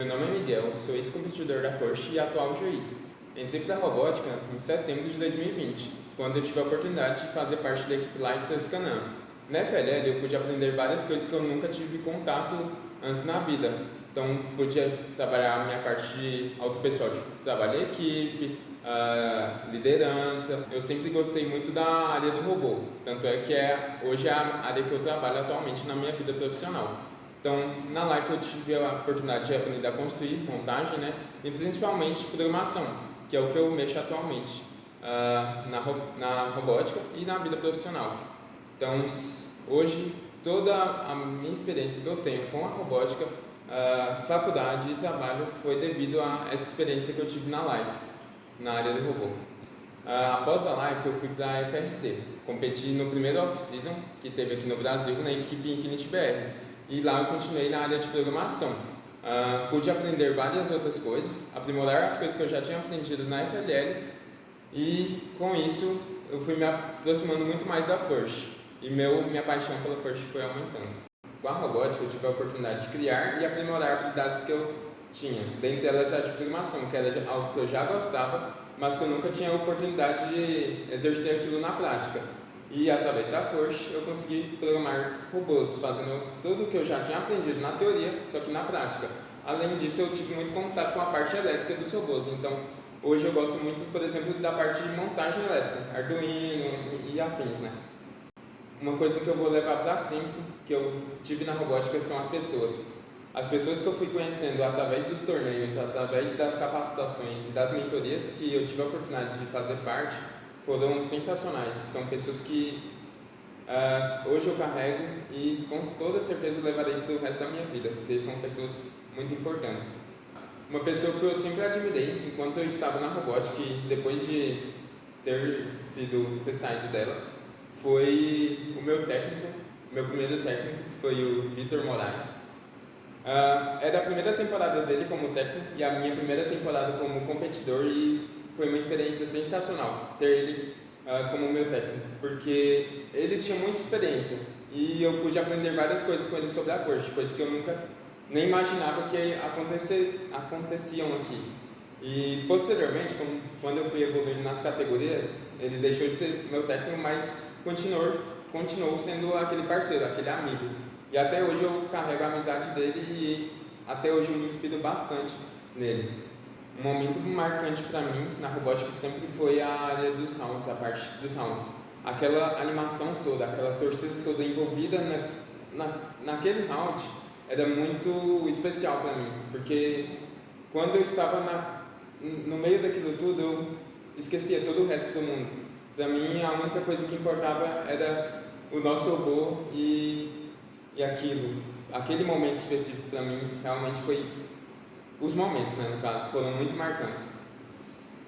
Meu nome é Miguel, sou ex-competidor da First e atual juiz. Entrei para a robótica em setembro de 2020, quando eu tive a oportunidade de fazer parte da equipe Life Science Canam. Na FLL eu pude aprender várias coisas que eu nunca tive contato antes na vida. Então pude trabalhar a minha parte de autopessoal, tipo, trabalho em equipe, liderança. Eu sempre gostei muito da área do robô, tanto é que hoje é a área que eu trabalho atualmente na minha vida profissional. Então, na Life eu tive a oportunidade de aprender a construir, montagem, né? E principalmente programação, que é o que eu mexo atualmente na robótica e na vida profissional. Então, hoje, toda a minha experiência que eu tenho com a robótica, faculdade e trabalho foi devido a essa experiência que eu tive na Life, na área do robô. Após a Life, eu fui para a FRC, competi no primeiro off-season que teve aqui no Brasil, na equipe Infinity BR. E lá eu continuei na área de programação. Pude aprender várias outras coisas, aprimorar as coisas que eu já tinha aprendido na FLL e com isso eu fui me aproximando muito mais da First e minha paixão pela First foi aumentando. Com a robótica eu tive a oportunidade de criar e aprimorar habilidades que eu tinha, dentre elas já de programação, que era algo que eu já gostava, mas que eu nunca tinha a oportunidade de exercer aquilo na prática. E através da First eu consegui programar robôs, fazendo tudo o que eu já tinha aprendido na teoria, só que na prática. Além disso, eu tive muito contato com a parte elétrica dos robôs, então hoje eu gosto muito, por exemplo, da parte de montagem elétrica, Arduino e afins, né? Uma coisa que eu vou levar para sempre, que eu tive na robótica, são as pessoas. As pessoas que eu fui conhecendo através dos torneios, através das capacitações e das mentorias que eu tive a oportunidade de fazer parte, foram sensacionais. São pessoas que hoje eu carrego e com toda certeza eu levarei para o resto da minha vida, porque são pessoas muito importantes. Uma pessoa que eu sempre admirei enquanto eu estava na robótica e depois de ter saído dela, foi o meu técnico, meu primeiro técnico, que foi o Vitor Moraes. Era a primeira temporada dele como técnico e a minha primeira temporada como competidor e foi uma experiência sensacional ter ele como meu técnico, porque ele tinha muita experiência e eu pude aprender várias coisas com ele sobre a First, coisas que eu nunca nem imaginava que aconteciam aqui. E posteriormente, quando eu fui evoluindo nas categorias, ele deixou de ser meu técnico, mas continuou sendo aquele parceiro, aquele amigo. E até hoje eu carrego a amizade dele e até hoje eu me inspiro bastante nele. Um momento marcante para mim na robótica sempre foi a área dos rounds, a parte dos rounds. Aquela animação toda, aquela torcida toda envolvida naquele round era muito especial para mim, porque quando eu estava no meio daquilo tudo, eu esquecia todo o resto do mundo. Para mim, a única coisa que importava era o nosso robô e aquele momento específico para mim realmente foi. Os momentos, né, no caso, foram muito marcantes.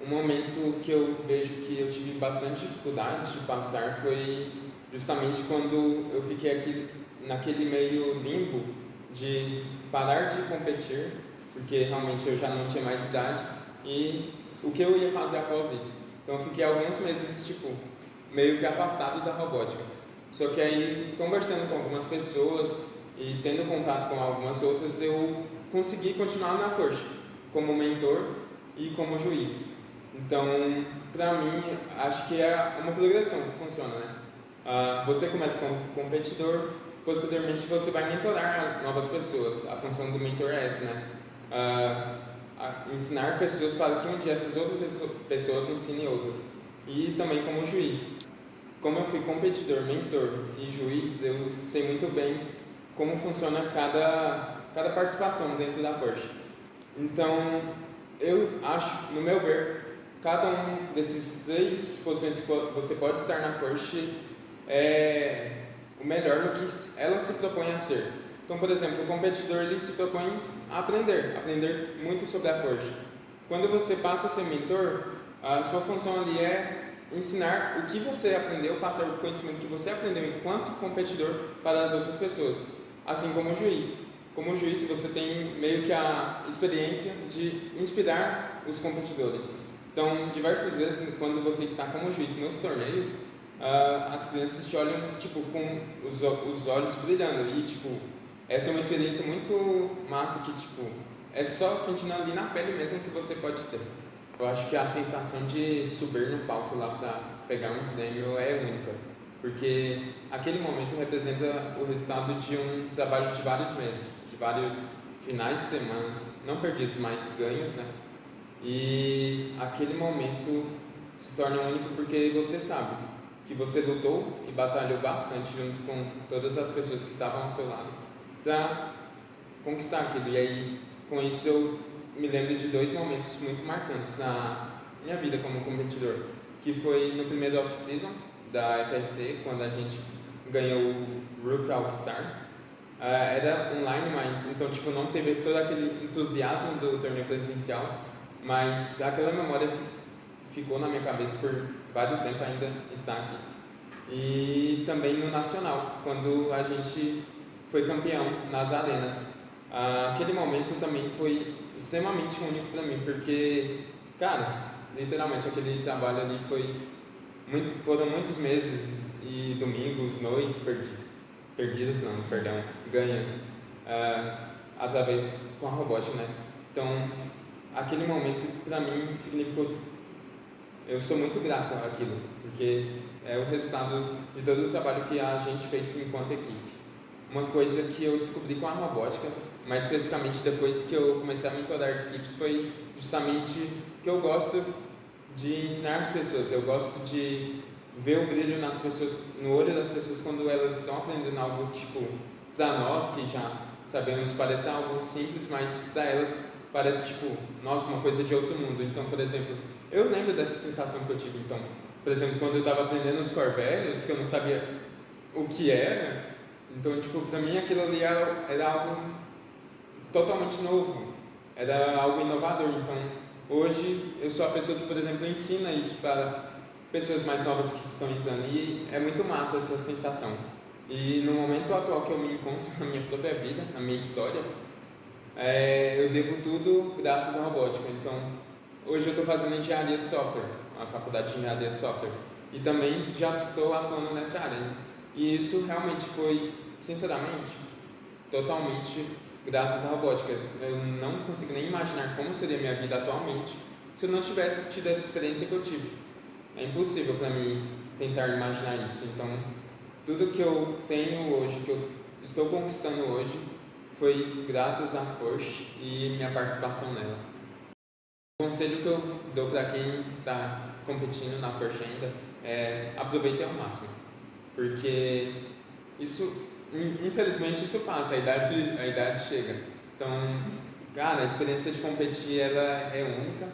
Um momento que eu vejo que eu tive bastante dificuldade de passar foi justamente quando eu fiquei aqui naquele meio limbo de parar de competir, porque realmente eu já não tinha mais idade, e o que eu ia fazer após isso. Então eu fiquei alguns meses, meio que afastado da robótica. Só que aí, conversando com algumas pessoas e tendo contato com algumas outras, eu consegui continuar na First, como mentor e como juiz. Então, para mim, acho que é uma progressão que funciona, né? Você começa como competidor, posteriormente você vai mentorar novas pessoas. A função do mentor é essa, né? Ensinar pessoas para que um dia essas outras pessoas ensinem outras. E também como juiz. Como eu fui competidor, mentor e juiz, eu sei muito bem como funciona cada participação dentro da First. Então, eu acho, no meu ver, cada um desses 3 posições que você pode estar na First é o melhor no que ela se propõe a ser. Então, por exemplo, o competidor ele se propõe a aprender muito sobre a First. Quando você passa a ser mentor, a sua função ali é ensinar o que você aprendeu, passar o conhecimento que você aprendeu enquanto competidor para as outras pessoas, assim como o juiz. Como juiz, você tem meio que a experiência de inspirar os competidores. Então, diversas vezes, quando você está como juiz nos torneios, as crianças te olham com os olhos brilhando e essa é uma experiência muito massa que é só sentindo ali na pele mesmo que você pode ter. Eu acho que a sensação de subir no palco lá para pegar um prêmio é única, porque aquele momento representa o resultado de um trabalho de vários meses, de vários finais de semanas, não perdidos, mas ganhos, né? E aquele momento se torna único porque você sabe que você lutou e batalhou bastante junto com todas as pessoas que estavam ao seu lado para conquistar aquilo. E aí, com isso, eu me lembro de 2 momentos muito marcantes na minha vida como competidor, que foi no primeiro off-season da FRC, quando a gente ganhou o Rook All-Star. Era online, mas então tipo não teve todo aquele entusiasmo do torneio presencial, mas aquela memória ficou na minha cabeça por vários tempo, ainda está aqui. E também no nacional, quando a gente foi campeão nas arenas. Aquele momento também foi extremamente único para mim, porque, cara, literalmente aquele trabalho ali foram muitos meses e domingos, noites perdidas não, perdão, ganhas, através com a robótica, né? Então, aquele momento para mim significou, eu sou muito grato àquilo, porque é o resultado de todo o trabalho que a gente fez enquanto equipe. Uma coisa que eu descobri com a robótica, mais especificamente depois que eu comecei a mentorar equipes, foi justamente que eu gosto de ensinar as pessoas, eu gosto de ver o brilho nas pessoas, no olho das pessoas quando elas estão aprendendo algo, tipo, para nós que já sabemos, parece algo simples, mas para elas parece tipo, nossa, uma coisa de outro mundo. Então, por exemplo, eu lembro dessa sensação que eu tive. Então, por exemplo, quando eu estava aprendendo os Corvellios, que eu não sabia o que era, então, tipo, para mim aquilo ali era algo totalmente novo, era algo inovador. Então, hoje eu sou a pessoa que, por exemplo, ensina isso para pessoas mais novas que estão entrando, e é muito massa essa sensação. E no momento atual que eu me encontro na minha própria vida, na minha história, eu devo tudo graças à robótica. Então, hoje eu estou fazendo engenharia de software, a faculdade de engenharia de software, e também já estou atuando nessa área. E isso realmente foi, sinceramente, totalmente graças à robótica. Eu não consigo nem imaginar como seria a minha vida atualmente se eu não tivesse tido essa experiência que eu tive. É impossível para mim tentar imaginar isso. Então, tudo que eu tenho hoje, que eu estou conquistando hoje, foi graças à Forge e minha participação nela. O conselho que eu dou para quem está competindo na Forge ainda é aproveitar ao máximo, porque isso, infelizmente, isso passa, a idade chega. Então, cara, a experiência de competir ela é única,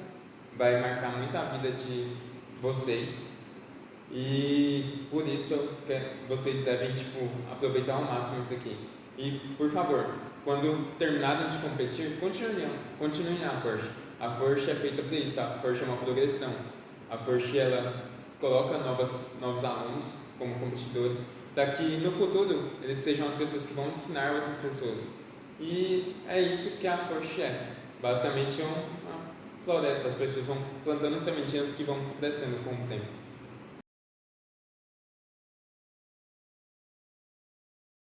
vai marcar muito a vida de vocês, e por isso vocês devem aproveitar ao máximo isso daqui. E por favor, quando terminarem de competir, continuem na Forge. A Forge é feita para isso, a Forge é uma progressão. A Forge ela coloca novos alunos como competidores, para que no futuro eles sejam as pessoas que vão ensinar outras pessoas. E é isso que a Forge é. Basicamente é uma floresta, as pessoas vão plantando sementinhas que vão crescendo com o tempo.